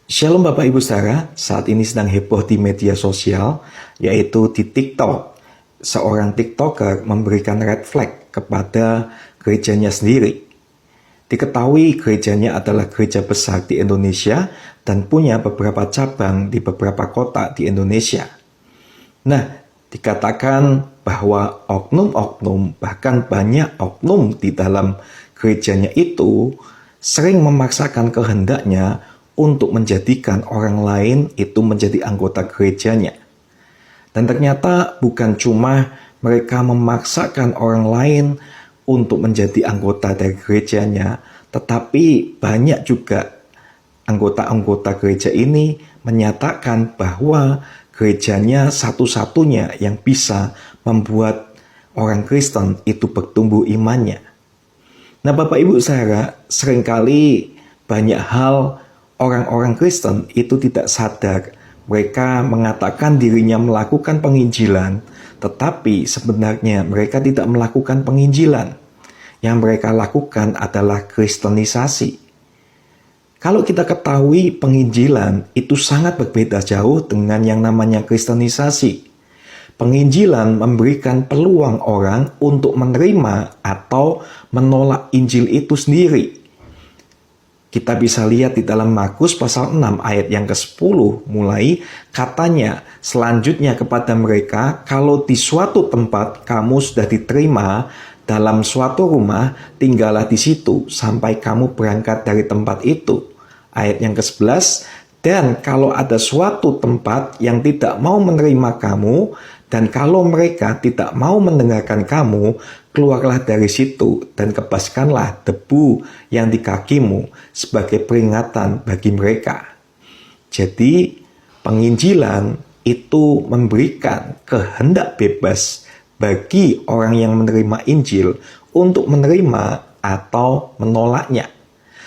Shalom Bapak Ibu Saudara, saat ini sedang heboh di media sosial, yaitu di TikTok. Seorang TikToker memberikan red flag kepada gerejanya sendiri. Diketahui gerejanya adalah gereja besar di Indonesia dan punya beberapa cabang di beberapa kota di Indonesia. Nah, dikatakan bahwa oknum-oknum, bahkan banyak oknum di dalam gerejanya itu sering memaksakan kehendaknya untuk menjadikan orang lain itu menjadi anggota gerejanya. Dan ternyata bukan cuma mereka memaksakan orang lain untuk menjadi anggota dari gerejanya, tetapi banyak juga anggota-anggota gereja ini menyatakan bahwa gerejanya satu-satunya yang bisa membuat orang Kristen itu bertumbuh imannya. Nah, Bapak Ibu Saudara, seringkali banyak hal orang-orang Kristen itu tidak sadar. Mereka mengatakan dirinya melakukan penginjilan, tetapi sebenarnya mereka tidak melakukan penginjilan. Yang mereka lakukan adalah kristenisasi. Kalau kita ketahui penginjilan itu sangat berbeda jauh dengan yang namanya kristenisasi. Penginjilan memberikan peluang orang untuk menerima atau menolak Injil itu sendiri. Kita bisa lihat di dalam Markus pasal 6 ayat yang ke-10 mulai katanya selanjutnya kepada mereka, kalau di suatu tempat kamu sudah diterima dalam suatu rumah, tinggallah di situ sampai kamu berangkat dari tempat itu. Ayat yang ke-11, dan kalau ada suatu tempat yang tidak mau menerima kamu, dan kalau mereka tidak mau mendengarkan kamu, keluarlah dari situ dan kebaskanlah debu yang di kakimu sebagai peringatan bagi mereka. Jadi penginjilan itu memberikan kehendak bebas bagi orang yang menerima Injil untuk menerima atau menolaknya.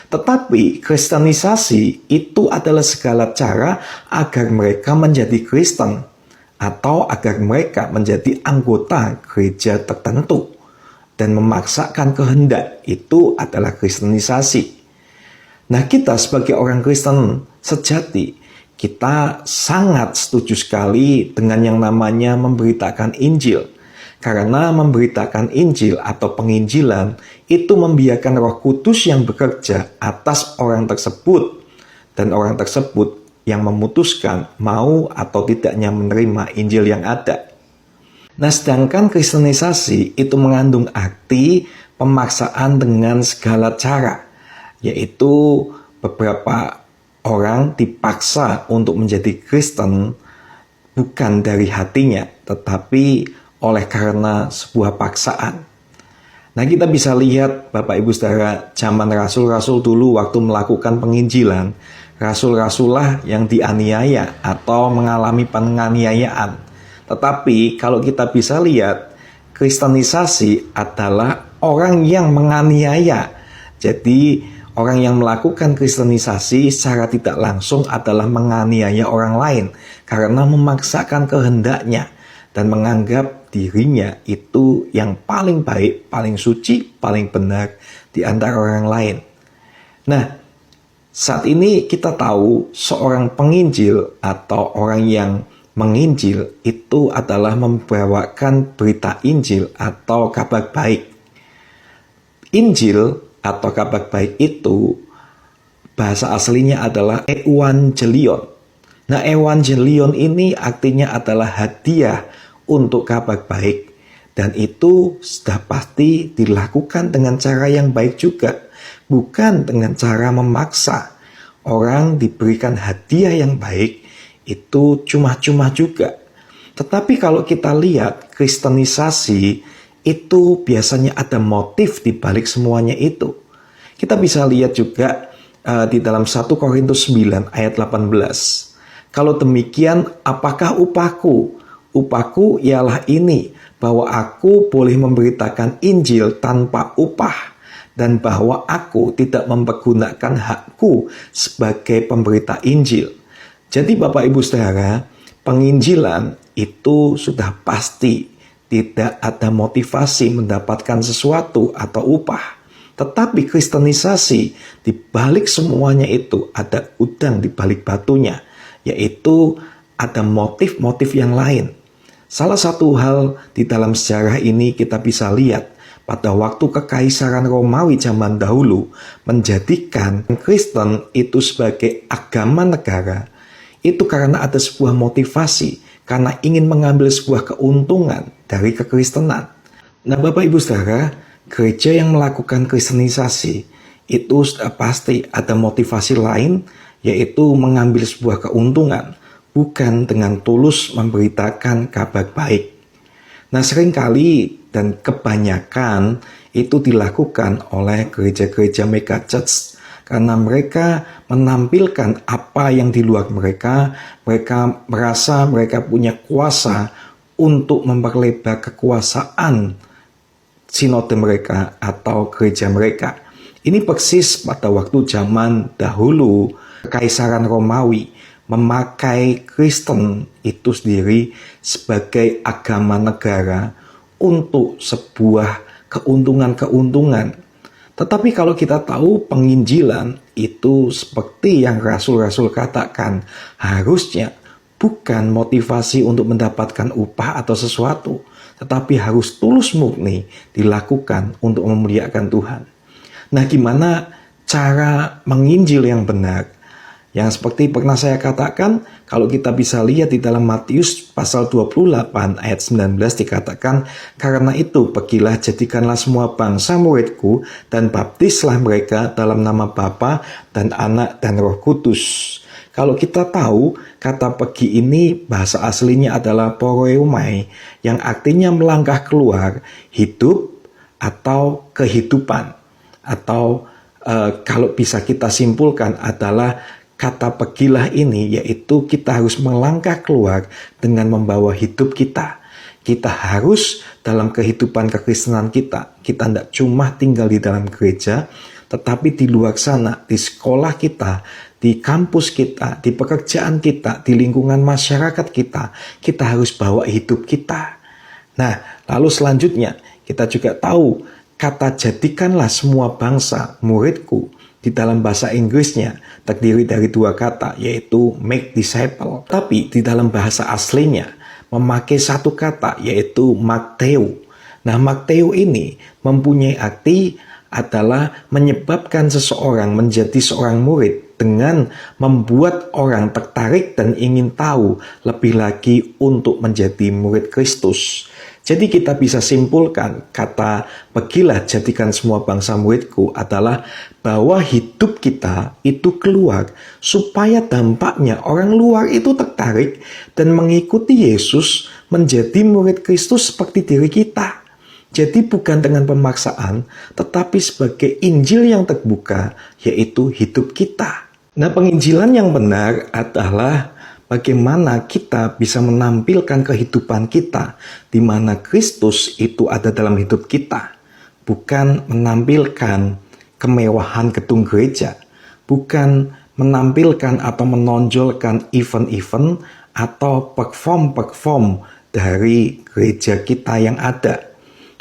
Tetapi kristenisasi itu adalah segala cara agar mereka menjadi Kristen atau agar mereka menjadi anggota gereja tertentu dan memaksakan kehendak, itu adalah kristenisasi. Nah, kita sebagai orang Kristen sejati, kita sangat setuju sekali dengan yang namanya memberitakan Injil. Karena memberitakan Injil atau penginjilan itu membiarkan Roh Kudus yang bekerja atas orang tersebut, dan orang tersebut yang memutuskan mau atau tidaknya menerima Injil yang ada. Nah, sedangkan kristenisasi itu mengandung arti pemaksaan dengan segala cara, yaitu beberapa orang dipaksa untuk menjadi Kristen bukan dari hatinya, tetapi oleh karena sebuah paksaan. Nah, kita bisa lihat Bapak Ibu Saudara, zaman rasul-rasul dulu waktu melakukan penginjilan, rasul-rasullah yang dianiaya atau mengalami penganiayaan. Tetapi kalau kita bisa lihat, kristenisasi adalah orang yang menganiaya. Jadi orang yang melakukan kristenisasi secara tidak langsung adalah menganiaya orang lain karena memaksakan kehendaknya dan menganggap dirinya itu yang paling baik, paling suci, paling benar di antara orang lain. Nah, saat ini kita tahu seorang penginjil atau orang yang menginjil itu adalah membawakan berita Injil atau kabar baik. Injil atau kabar baik itu bahasa aslinya adalah evangelion. Nah, evangelion ini artinya adalah hadiah untuk kabar baik, dan itu sudah pasti dilakukan dengan cara yang baik juga, bukan dengan cara memaksa. Orang diberikan hadiah yang baik itu cuma-cuma juga. Tetapi kalau kita lihat kristenisasi itu biasanya ada motif di balik semuanya itu. Kita bisa lihat juga di dalam 1 Korintus 9 ayat 18. Kalau demikian, apakah upahku? Upahku ialah ini, bahwa aku boleh memberitakan Injil tanpa upah, dan bahwa aku tidak mempergunakan hakku sebagai pemberita Injil. Jadi Bapak Ibu Saudara, penginjilan itu sudah pasti tidak ada motivasi mendapatkan sesuatu atau upah. Tetapi kristenisasi, di balik semuanya itu ada udang di balik batunya, yaitu ada motif-motif yang lain. Salah satu hal di dalam sejarah ini kita bisa lihat pada waktu Kekaisaran Romawi zaman dahulu menjadikan Kristen itu sebagai agama negara, itu karena ada sebuah motivasi, karena ingin mengambil sebuah keuntungan dari kekristenan. Nah, Bapak Ibu Saudara, gereja yang melakukan kristenisasi itu sudah pasti ada motivasi lain, yaitu mengambil sebuah keuntungan, bukan dengan tulus memberitakan kabar baik. Nah, seringkali dan kebanyakan itu dilakukan oleh gereja-gereja mega church karena mereka menampilkan apa yang di luar mereka merasa mereka punya kuasa untuk memperlebar kekuasaan sinode mereka atau gereja mereka. Ini persis pada waktu zaman dahulu Kekaisaran Romawi memakai Kristen itu sendiri sebagai agama negara untuk sebuah keuntungan-keuntungan. Tetapi kalau kita tahu penginjilan itu seperti yang rasul-rasul katakan, harusnya bukan motivasi untuk mendapatkan upah atau sesuatu, tetapi harus tulus murni dilakukan untuk memuliakan Tuhan. Nah, gimana cara menginjil yang benar? Yang seperti pernah saya katakan, kalau kita bisa lihat di dalam Matius pasal 28 ayat 19 dikatakan, karena itu pergilah jadikanlah semua bangsa muridku dan baptislah mereka dalam nama Bapa dan Anak dan Roh Kudus. Kalau kita tahu, kata pergi ini bahasa aslinya adalah poroeumai, yang artinya melangkah keluar, hidup atau kehidupan. Atau kalau bisa kita simpulkan adalah kata pergilah ini, yaitu kita harus melangkah keluar dengan membawa hidup kita. Kita harus dalam kehidupan kekristenan kita tidak cuma tinggal di dalam gereja, tetapi di luar sana, di sekolah kita, di kampus kita, di pekerjaan kita, di lingkungan masyarakat kita harus bawa hidup kita. Nah, lalu selanjutnya kita juga tahu kata jadikanlah semua bangsa muridku. Di dalam bahasa Inggrisnya terdiri dari dua kata, yaitu make disciple. Tapi di dalam bahasa aslinya memakai satu kata, yaitu makteu. Nah, makteu ini mempunyai arti adalah menyebabkan seseorang menjadi seorang murid dengan membuat orang tertarik dan ingin tahu lebih lagi untuk menjadi murid Kristus. Jadi kita bisa simpulkan kata pergilah jadikan semua bangsa muridku adalah bahwa hidup kita itu keluar supaya dampaknya orang luar itu tertarik dan mengikuti Yesus menjadi murid Kristus seperti diri kita. Jadi bukan dengan pemaksaan, tetapi sebagai Injil yang terbuka, yaitu hidup kita. Nah, penginjilan yang benar adalah bagaimana kita bisa menampilkan kehidupan kita di mana Kristus itu ada dalam hidup kita. Bukan menampilkan kemewahan gedung gereja, bukan menampilkan atau menonjolkan event-event atau perform dari gereja kita yang ada.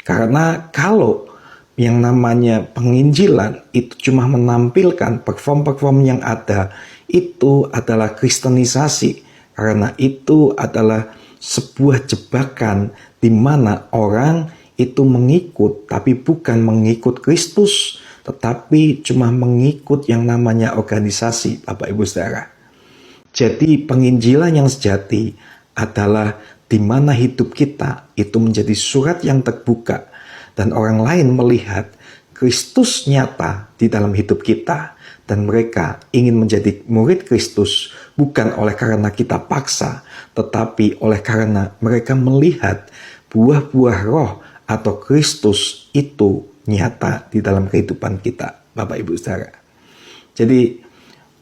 Karena kalau yang namanya penginjilan itu cuma menampilkan perform yang ada, itu adalah kristenisasi. Karena itu adalah sebuah jebakan di mana orang itu mengikut, tapi bukan mengikut Kristus, tetapi cuma mengikut yang namanya organisasi, Bapak Ibu Saudara. Jadi penginjilan yang sejati adalah di mana hidup kita itu menjadi surat yang terbuka dan orang lain melihat Kristus nyata di dalam hidup kita dan mereka ingin menjadi murid Kristus bukan oleh karena kita paksa, tetapi oleh karena mereka melihat buah-buah roh atau Kristus itu nyata di dalam kehidupan kita, Bapak Ibu Saudara. Jadi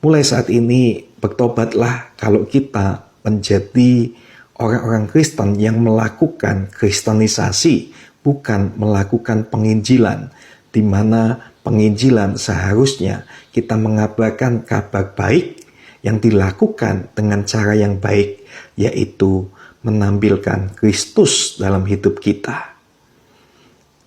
mulai saat ini bertobatlah kalau kita menjadi orang-orang Kristen yang melakukan kristenisasi, bukan melakukan penginjilan, di mana penginjilan seharusnya kita mengabarkan kabar baik yang dilakukan dengan cara yang baik, yaitu menampilkan Kristus dalam hidup kita.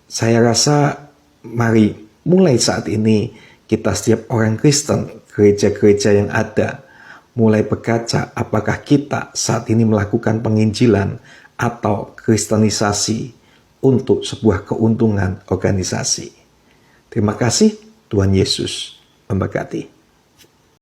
Saya rasa mari mulai saat ini kita setiap orang Kristen, gereja-gereja yang ada, mulai berkaca apakah kita saat ini melakukan penginjilan atau kristenisasi untuk sebuah keuntungan organisasi. Terima kasih, Tuhan Yesus memberkati.